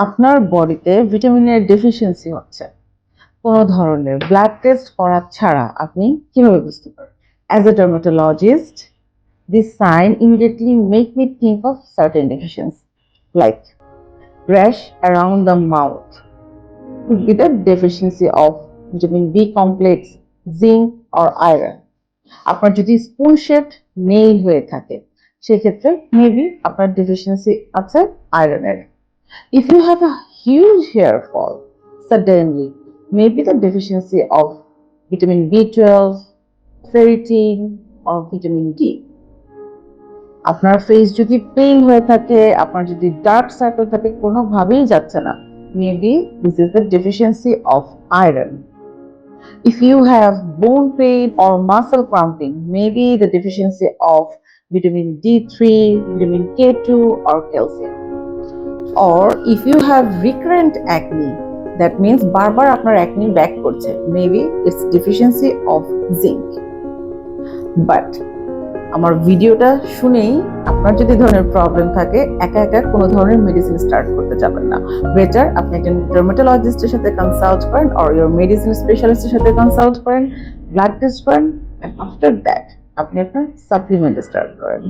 আপনার বডিতে ভিটামিনের ডেফিসিয়েন্সি হচ্ছে, কোনো ধরনের ব্লাড টেস্ট করা ছাড়া আপনি কিভাবে বুঝতে পারবেন? As a dermatologist, this sign immediately make me think of certain deficiencies like rash around the mouth could be the deficiency of vitamin B complex, zinc or iron. আপনার যদি স্পুন শেপড নেইল হয়ে থাকে সেক্ষেত্রে maybe আপনার deficiency আছে আয়রনের। If you have a huge hair fall suddenly, maybe the deficiency of vitamin B12, ferritin or vitamin D. আপনার face যদি পেল হয়ে থাকে, আপনার যদি ডার্ক সার্কেল থাকে, কোনোভাবেই যাচ্ছে না, maybe this is the deficiency of iron. If you have bone pain or muscle cramping, maybe the deficiency of vitamin D3, vitamin K2 or calcium. Or if you have recurrent acne, that means বারবার আপনার acne back করছে, maybe it's deficiency of zinc. But আমার ভিডিওটা শুনেই আপনার যদি ধরনের problem থাকে একা একা কোনো ধরনের মেডিসিন স্টার্ট করতে যাবেন না। বেটার আপনি একজন ডার্মাটোলজিস্টের সাথে কনসাল্ট করেন অর ইওর মেডিসিন স্পেশালিস্টের সাথে কনসাল্ট করেন, ব্লাড টেস্ট করেন, আফটার দ্যাট আপনি আপনার সাপ্লিমেন্ট স্টার্ট করেন।